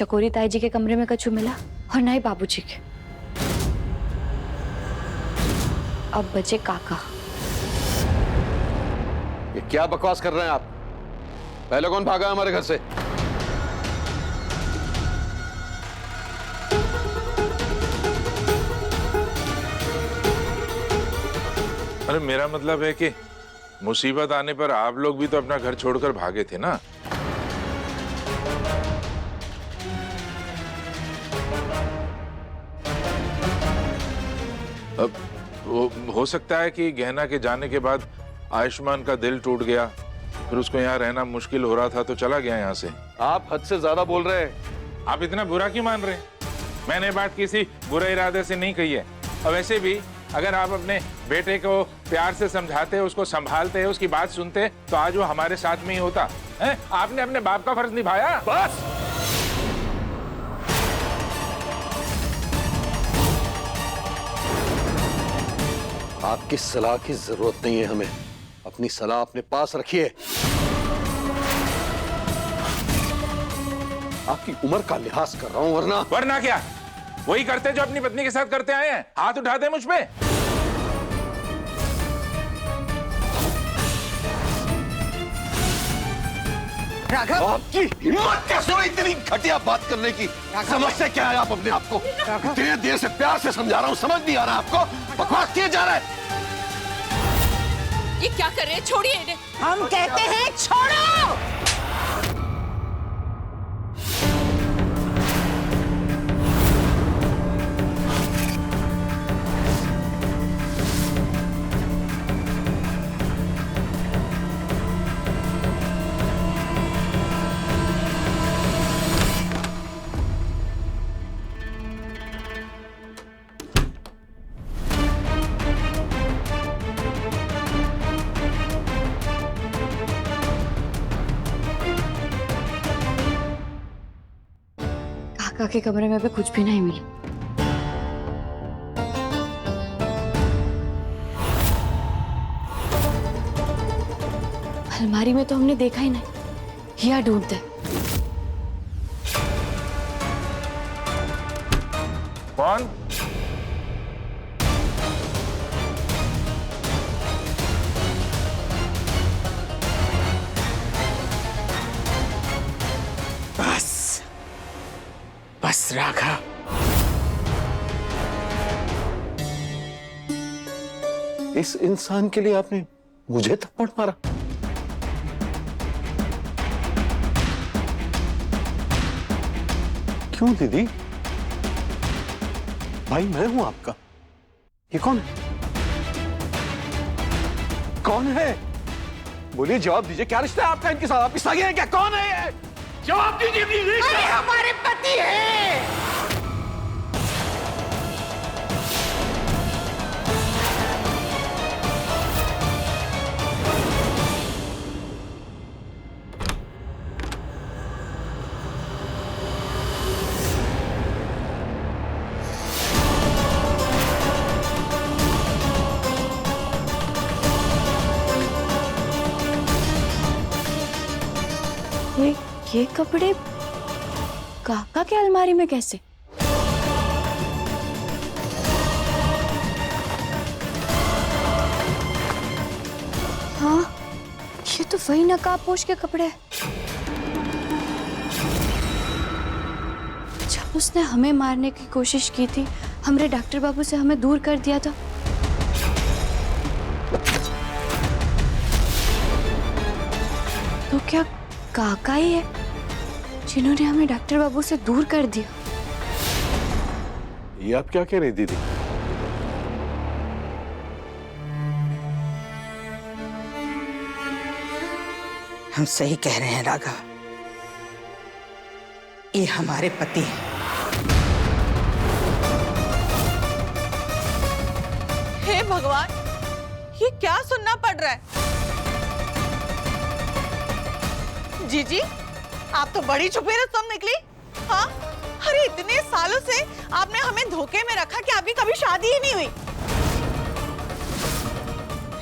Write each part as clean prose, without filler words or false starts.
चकोरी ताई जी के कमरे में कछु मिला और ना ही बाबूजी के। अब बचे काका। ये क्या बकवास कर रहे हैं आप? पहले कौन भागा हमारे घर से? अरे मेरा मतलब है कि मुसीबत आने पर आप लोग भी तो अपना घर छोड़कर भागे थे ना। अब हो सकता है कि गहना के जाने के बाद आयुष्मान का दिल टूट गया, फिर उसको यहाँ रहना मुश्किल हो रहा था तो चला गया यहाँ से। आप हद से ज्यादा बोल रहे हैं। आप इतना बुरा क्यों मान रहे हैं? मैंने बात किसी बुरे इरादे से नहीं कही है। और वैसे भी अगर आप अपने बेटे को प्यार से समझाते, उसको संभालते, उसकी बात सुनते तो आज वो हमारे साथ में ही होता है। आपने अपने बाप का फर्ज निभाया। बस आपकी सलाह की जरूरत नहीं है हमें। अपनी सलाह अपने पास रखिए। आपकी उम्र का लिहाज कर रहा हूं, वरना क्या? वही करते जो अपनी पत्नी के साथ करते आए हैं। हाथ उठाते मुझ पे। राघव, आपकी हिम्मत कैसे हुई इतनी घटिया बात करने की? समझते क्या है आप अपने आप को? इतनी देर से प्यार से समझा रहा हूं, समझ नहीं आ रहा आपको? बकवास किए जा रहा है। ये क्या कर रहे हैं? छोड़िए इन्हें। हम कहते हैं छोड़ो। काका के कमरे में भी कुछ भी नहीं मिला। अलमारी में तो हमने देखा ही नहीं। या ढूंढते। कौन? बस राघव, इस इंसान के लिए आपने मुझे थप्पड़ मारा? क्यों दीदी? भाई मैं हूं आपका। ये कौन है? कौन है? बोलिए, जवाब दीजिए। क्या रिश्ता है आपका इनके साथ? आप सगे हैं क्या? कौन है ये? जवाब दीजिए प्लीज। अरे हमारे पति हैं। ये कपड़े काका के अलमारी में कैसे? हाँ, ये तो वही नकाबपोश के कपड़े हैं। जब उसने हमें मारने की कोशिश की थी, हमरे डॉक्टर बाबू से हमें दूर कर दिया था, तो क्या काका ही है जिन्होंने हमें डॉक्टर बाबू से दूर कर दिया? ये आप क्या कह रही दीदी? हम सही कह रहे हैं राघव, ये हमारे पति हैं। हे भगवान, ये क्या सुनना पड़ रहा है? जीजी, आप तो बड़ी छुपी रस्तम निकली। हाँ, अरे इतने सालों से आपने हमें धोखे में रखा कि आपकी कभी शादी ही नहीं हुई,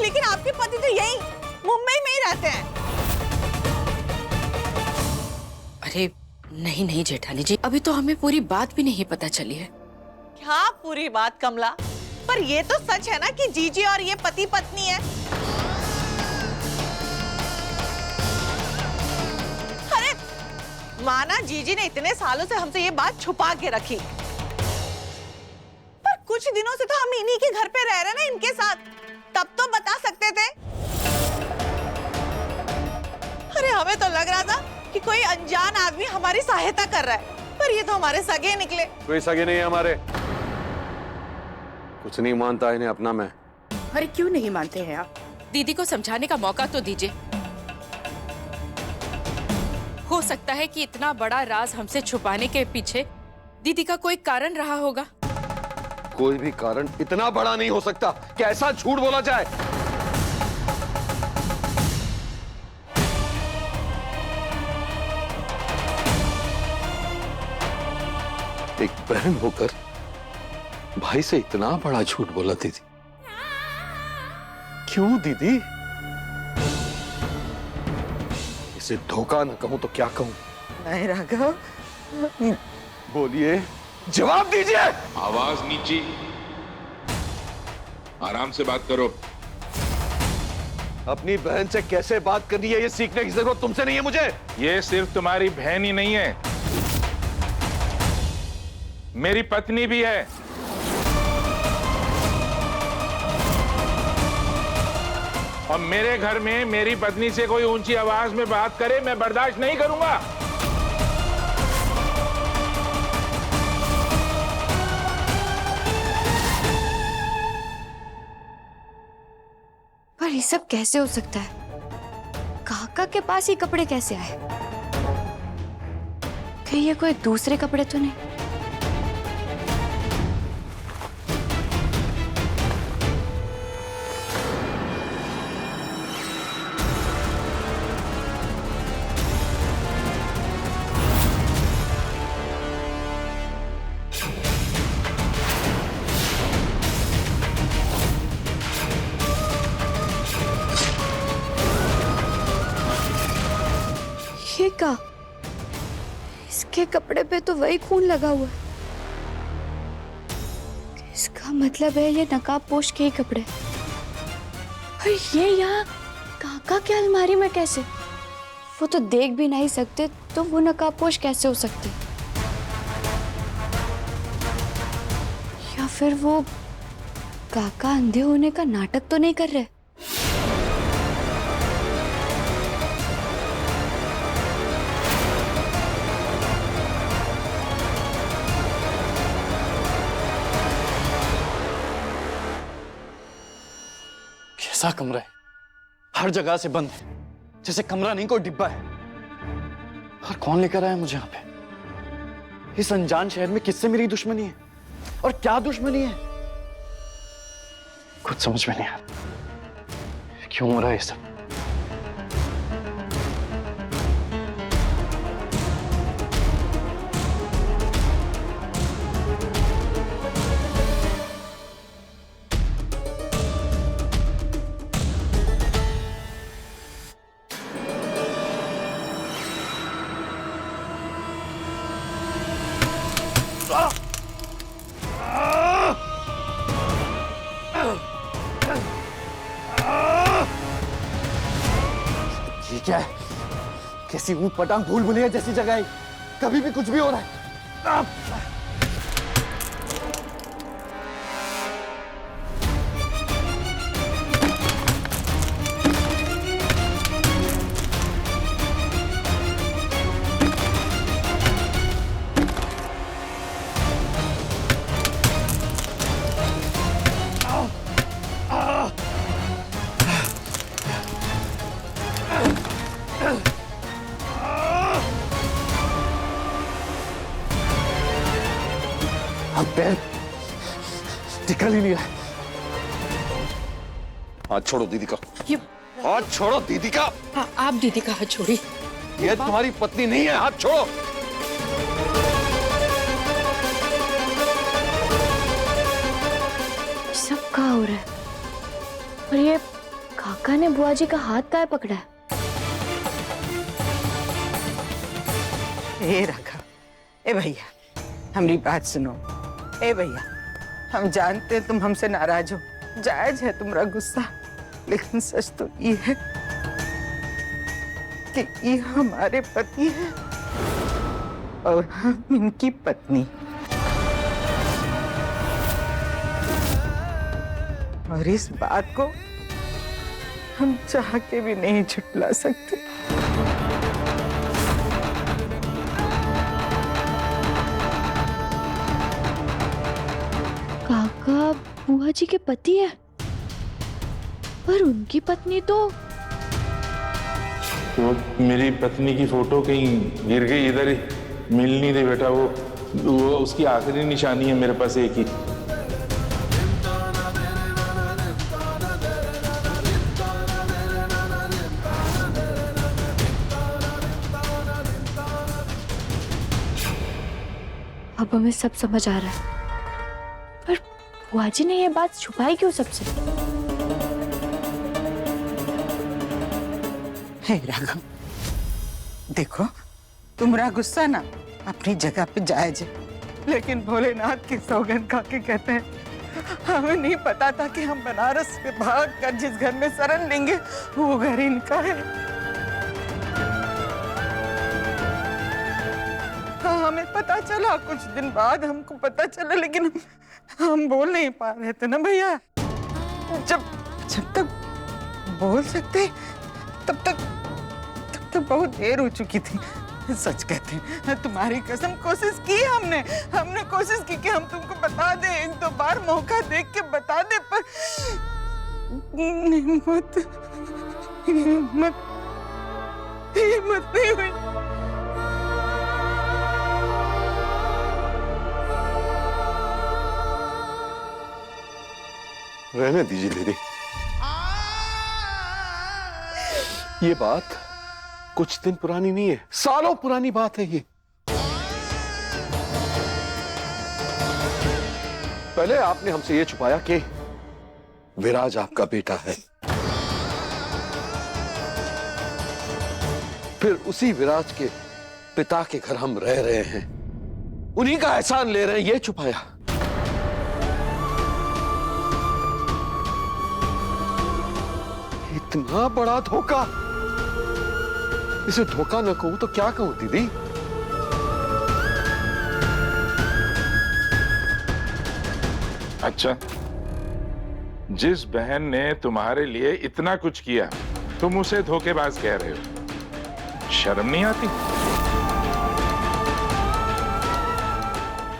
लेकिन आपके पति तो यही मुंबई में ही रहते हैं। अरे नहीं नहीं जेठानी जी, अभी तो हमें पूरी बात भी नहीं पता चली है। क्या पूरी बात कमला? पर ये तो सच है ना कि जीजी और ये पति पत्नी है। अरे माना जीजी ने इतने सालों से हमसे ये बात छुपा के रखी, पर कुछ दिनों से तो हम इन्हीं के घर पे रह रहे ना इनके साथ, तब तो बता सकते थे। अरे हमें तो लग रहा था कि कोई अनजान आदमी हमारी सहायता कर रहा है, पर ये तो हमारे सगे निकले। कोई सगे नहीं है हमारे, कुछ नहीं मानता इन्हें अपना मैं। अरे क्यों नहीं मानते हैं आप? दीदी को समझाने का मौका तो दीजिए। हो सकता है कि इतना बड़ा राज हमसे छुपाने के पीछे दीदी का कोई कारण रहा होगा। कोई भी कारण इतना बड़ा नहीं हो सकता कि ऐसा झूठ बोला जाए। एक बहन होकर भाई से इतना बड़ा झूठ बोला दीदी। क्यों दीदी? इसे धोखा न कहूं तो क्या कहूं? नहीं राघव, बोलिए, जवाब दीजिए। आवाज नीची, आराम से बात करो। अपनी बहन से कैसे बात करनी है ये सीखने की जरूरत तुमसे नहीं है मुझे। ये सिर्फ तुम्हारी बहन ही नहीं है, मेरी पत्नी भी है। और मेरे घर में मेरी पत्नी से कोई ऊंची आवाज में बात करे मैं बर्दाश्त नहीं करूंगा। पर ये सब कैसे हो सकता है? काका के पास ये कपड़े कैसे आए? कहीं ये कोई दूसरे कपड़े तो नहीं? ये क्या? इसके कपड़े पे तो वही खून लगा हुआ है। इसका मतलब है ये नकाबपोश के ही कपड़े। और ये यहाँ काका के अलमारी में कैसे? वो तो देख भी नहीं सकते, तो वो नकाबपोश कैसे हो सकते? या फिर वो काका अंधे होने का नाटक तो नहीं कर रहे? कैसा कमरा है? हर जगह से बंद है, जैसे कमरा नहीं कोई डिब्बा है। और कौन लेकर आया मुझे यहाँ पे? इस अनजान शहर में किससे मेरी दुश्मनी है और क्या दुश्मनी है? कुछ समझ में नहीं आ रहा क्यों हो रहा है ये सब। ये क्या है? कैसी ऊंट पटांग भूल भुलैया जैसी जगह है, कभी भी कुछ भी हो रहा है। अब पैर टिकल ही नहीं रहा। हाथ छोड़ो दीदी का, हाथ छोड़ो दीदी का। आप दीदी का हाथ छोड़िए। ये तुम्हारी पत्नी नहीं है, हाथ छोड़ो। सब क्या हो रहा है? और ये काका ने बुआ जी का हाथ काहे पकड़ा है? हे राघव, ए भैया, हमारी बात सुनो। ए भैया, हम जानते हैं तुम हमसे नाराज हो, जायज है तुम्हारा गुस्सा, लेकिन सच तो ये है कि ये हमारे पति है और हम इनकी पत्नी। और इस बात को हम चाह के भी नहीं झुठला सकते। काका बुआ जी के पति है, पर उनकी पत्नी तो मेरी पत्नी की फोटो कहीं गिर गई, इधर ही मिल नहीं रही बेटा। वो उसकी आखिरी निशानी है मेरे पास एक ही। अब हमें सब समझ आ रहा है, पर बुआ जी ने ये बात छुपाई क्यों सबसे? हे राघव, देखो तुम्हारा गुस्सा ना अपनी जगह पे जायज है, लेकिन भोलेनाथ की सौगंध खा के कहते हैं हमें नहीं पता था कि हम बनारस से भाग कर जिस घर में शरण लेंगे वो घर इनका है। हाँ, हमें पता चला, कुछ दिन बाद हमको पता चला, लेकिन हम बोल नहीं पा रहे थे ना भैया। जब तक बोल सकते तब तक बहुत देर हो चुकी थी। सच कहते हैं, तुम्हारी कसम कोशिश की हमने कोशिश की कि हम तुमको बता दें, एक दो बार मौका देख के बता दे, पर हिम्मत नहीं हुई। रहने दीजिए दीदी, ये बात कुछ दिन पुरानी नहीं है, सालों पुरानी बात है ये। पहले आपने हमसे ये छुपाया कि विराज आपका बेटा है, फिर उसी विराज के पिता के घर हम रह रहे हैं, उन्हीं का एहसान ले रहे हैं, ये छुपाया। इतना बड़ा धोखा, इसे धोखा न कहूं तो क्या कहूं दीदी? अच्छा, जिस बहन ने तुम्हारे लिए इतना कुछ किया तुम उसे धोखेबाज कह रहे हो? शर्म नहीं आती?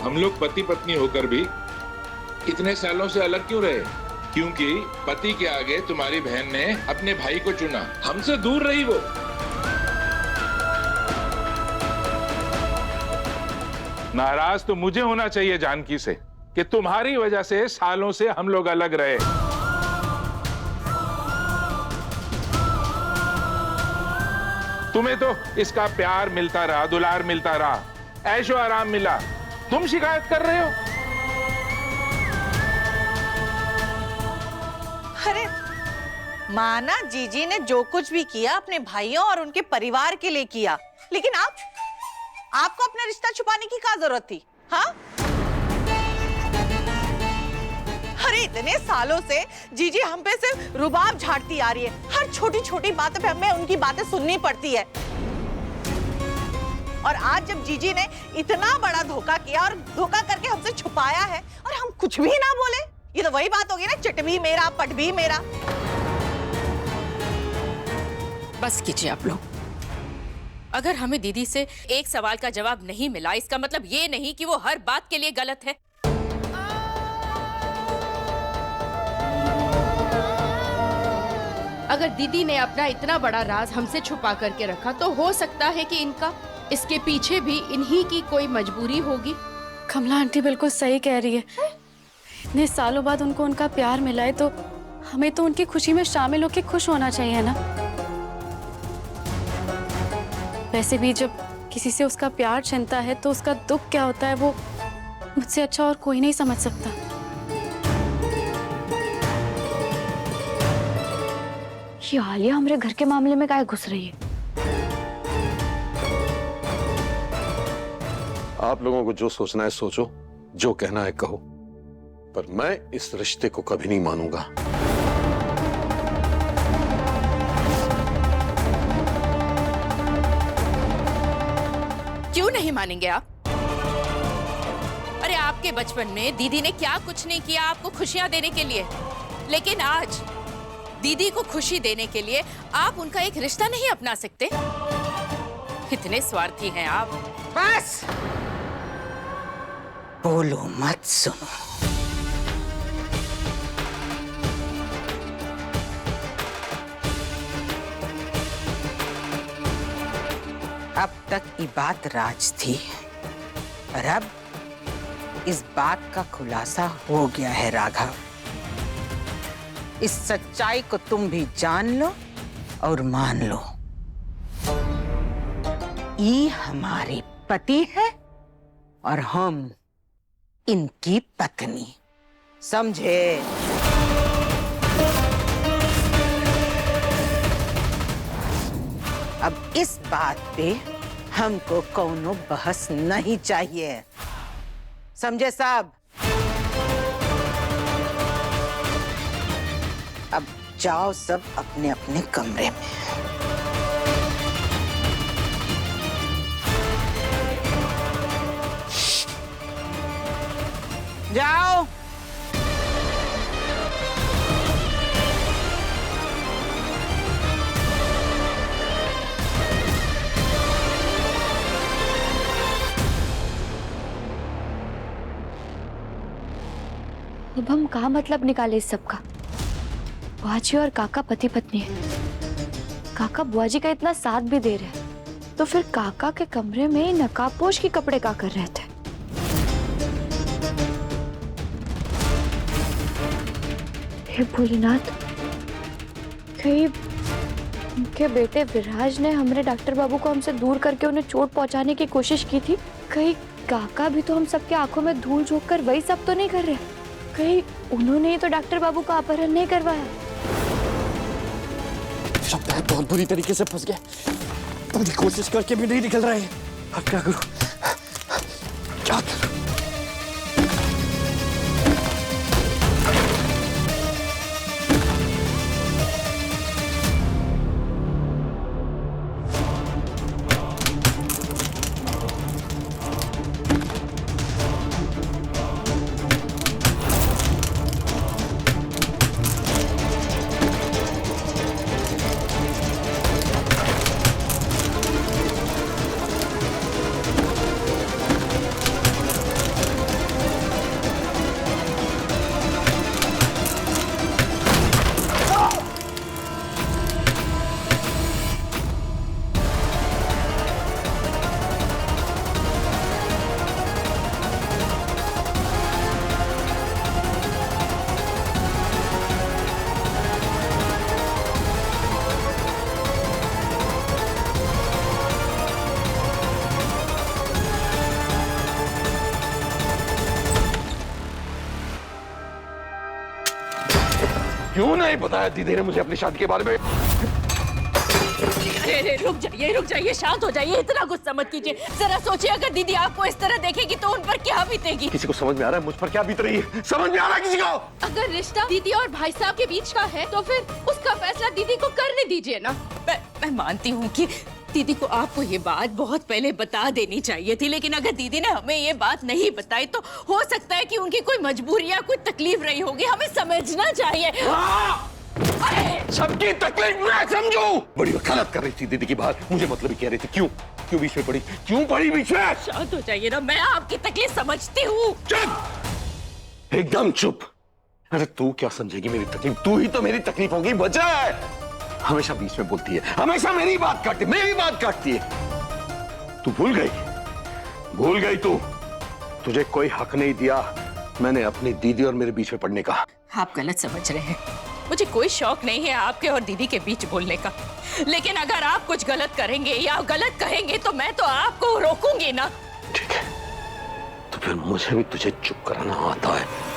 हम लोग पति पत्नी होकर भी इतने सालों से अलग क्यों रहे? क्योंकि पति के आगे तुम्हारी बहन ने अपने भाई को चुना, हमसे दूर रही वो। नाराज तो मुझे होना चाहिए जानकी से कि तुम्हारी वजह से सालों से हम लोग अलग रहे। तुम्हें तो इसका प्यार मिलता रहा, दुलार मिलता रहा, ऐशो आराम मिला, तुम शिकायत कर रहे हो? अरे माना जीजी ने जो कुछ भी किया अपने भाइयों और उनके परिवार के लिए किया, लेकिन आपको अपना रिश्ता छुपाने की क्या जरूरत थी? हाँ, अरे इतने सालों से जीजी हम पे सिर्फ रुबाब झाड़ती आ रही है, हर छोटी छोटी बातों पे हमें उनकी बातें सुननी पड़ती है। और आज जब जीजी ने इतना बड़ा धोखा किया और धोखा करके हमसे छुपाया है और हम कुछ भी ना बोले, ये तो वही बात होगी ना, चिट भी मेरा पट भी मेरा। बस कीजिए आप लोग। अगर हमें दीदी से एक सवाल का जवाब नहीं मिला, इसका मतलब ये नहीं कि वो हर बात के लिए गलत है। अगर दीदी ने अपना इतना बड़ा राज हमसे छुपा करके रखा तो हो सकता है कि इसके पीछे भी इन्हीं की कोई मजबूरी होगी। कमला आंटी बिल्कुल सही कह रही है। इतने सालों बाद उनको उनका प्यार मिला है तो हमें तो उनकी खुशी में शामिल होकर खुश होना चाहिए ना। वैसे भी जब किसी से उसका प्यार छिनता है तो उसका दुख क्या होता है वो मुझसे अच्छा और कोई नहीं समझ सकता। ये आलिया हमारे घर के मामले में काहे घुस रही है? आप लोगों को जो सोचना है सोचो, जो कहना है कहो, पर मैं इस रिश्ते को कभी नहीं मानूंगा। क्यों नहीं मानेंगे आप? अरे आपके बचपन में दीदी ने क्या कुछ नहीं किया आपको खुशियां देने के लिए, लेकिन आज दीदी को खुशी देने के लिए आप उनका एक रिश्ता नहीं अपना सकते? कितने स्वार्थी हैं आप। बस बोलो मत, सुनो। अब तक ये बात राज थी, पर अब इस बात का खुलासा हो गया है राघव। इस सच्चाई को तुम भी जान लो और मान लो। ये हमारे पति है और हम इनकी पत्नी, समझे? अब इस बात पे हमको कोनो बहस नहीं चाहिए, समझे साहब? अब जाओ सब अपने अपने कमरे में। जाओ। अब हम क्या मतलब निकाले इस सब का? बुआजी और काका पति पत्नी है, काका बुआजी का इतना साथ भी दे रहे हैं, तो फिर काका के कमरे में नकाबपोश के कपड़े क्या कर रहे थे? हे भोलेनाथ, कहीं उनके बेटे विराज ने हमारे डॉक्टर बाबू को हमसे दूर करके उन्हें चोट पहुंचाने की कोशिश की थी? कहीं काका भी तो हम सबके आंखों में धूल झोंक कर वही सब तो नहीं कर रहे? कहीं उन्होंने ही तो डॉक्टर बाबू का अपहरण नहीं करवाया? बहुत बुरी तरीके से फंस गया, पूरी कोशिश करके भी नहीं निकल रहा है। अब क्या करूं? क्या करूं? क्यों नहीं बताया दीदी ने मुझे अपनी शादी के बारे में? अरे रुक जाइए, शांत हो जाइए, इतना गुस्सा मत कीजिए। जरा सोचिए, अगर दीदी आपको इस तरह देखेगी तो उन पर क्या बीतेगी? किसी को समझ में आ रहा है मुझ पर क्या बीत रही है? समझ में आ रहा है किसी को? अगर रिश्ता दीदी और भाई साहब के बीच का है तो फिर उसका फैसला दीदी को करने दीजिए ना। मैं मानती हूँ कि दीदी को आपको ये बात बहुत पहले बता देनी चाहिए थी, लेकिन अगर दीदी ने हमें ये बात नहीं बताई तो हो सकता है कि उनकी कोई मजबूरी या कोई तकलीफ रही होगी, हमें समझना चाहिए। सबकी तकलीफ मैं समझूं। बड़ी वकालत कर रही थी दीदी की बात, मुझे मतलब ही कह रही थी। क्यों बीच में पड़ी? क्यों पड़ी बीच में? शांत हो जाइए ना, मैं आपकी तकलीफ समझती हूँ। चुप, एकदम चुप। अरे तू क्या समझेगी मेरी तकलीफ? तू ही तो मेरी तकलीफ होगी। वजह है हमेशा बीच में बोलती है, हमेशा मेरी बात काटती है। तू भूल गई तू। तुझे कोई हक नहीं दिया मैंने अपनी दीदी और मेरे बीच में पड़ने का। आप गलत समझ रहे हैं। मुझे कोई शौक नहीं है आपके और दीदी के बीच बोलने का, लेकिन अगर आप कुछ गलत करेंगे या गलत कहेंगे तो मैं तो आपको रोकूंगी ना। ठीक है, तो फिर मुझे भी तुझे चुप कराना आता है।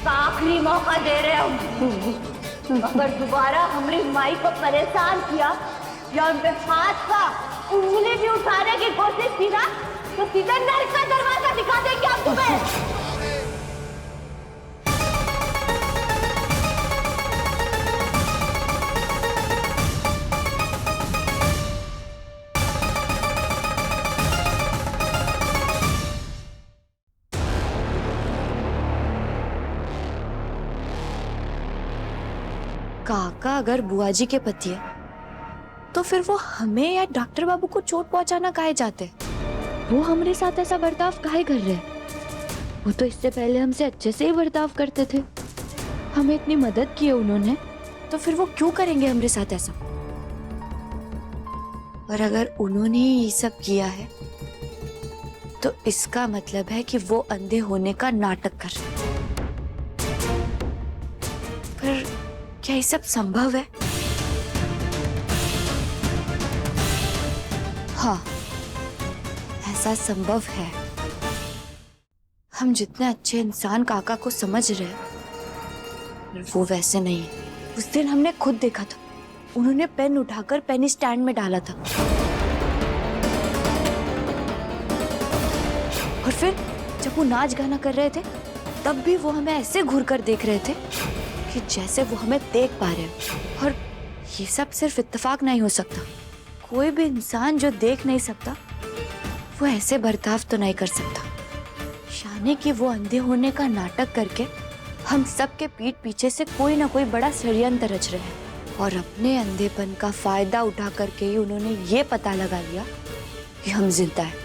आखिरी मौका दे रहे हम, अगर दोबारा हमारी माई को परेशान किया या उन पे हाथ का उंगली भी उठाने की कोशिश की ना तो सीधे नर्क का दरवाजा दिखा देंगे आप तुम्हें। काका अगर बुआ जी के पति है तो फिर वो हमें या डॉक्टर बाबू को चोट पहुंचाना काहे चाहते? वो हमारे साथ ऐसा बर्ताव काहे कर रहे हैं? वो तो इससे पहले हमसे अच्छे से ही बर्ताव करते थे, हमें इतनी मदद की है उन्होंने, तो फिर वो क्यों करेंगे हमारे साथ ऐसा? और अगर उन्होंने ही ये सब किया है तो इसका मतलब है कि वो अंधे होने का नाटक कर रहे हैं। पर क्या ये सब संभव है? हाँ, ऐसा संभव है। हम जितने अच्छे इंसान काका को समझ रहे हैं वो वैसे नहीं है। उस दिन हमने खुद देखा था, उन्होंने पेन उठाकर पेन स्टैंड में डाला था और फिर जब वो नाच गाना कर रहे थे तब भी वो हमें ऐसे घूर कर देख रहे थे कि जैसे वो हमें देख पा रहे हैं। और ये सब सिर्फ इत्तेफाक नहीं हो सकता। कोई भी इंसान जो देख नहीं सकता वो ऐसे बर्ताव तो नहीं कर सकता। यानी कि वो अंधे होने का नाटक करके हम सब के पीठ पीछे से कोई ना कोई बड़ा षड्यंत्र रच रहे हैं और अपने अंधेपन का फायदा उठा करके ही उन्होंने ये पता लगा लिया कि हम जिंदा हैं।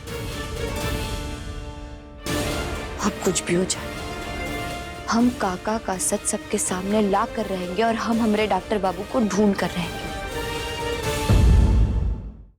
अब कुछ भी हो जाए, हम काका का सच सबके सामने ला कर रहेंगे और हम हमारे डॉक्टर बाबू को ढूंढ कर रहेंगे।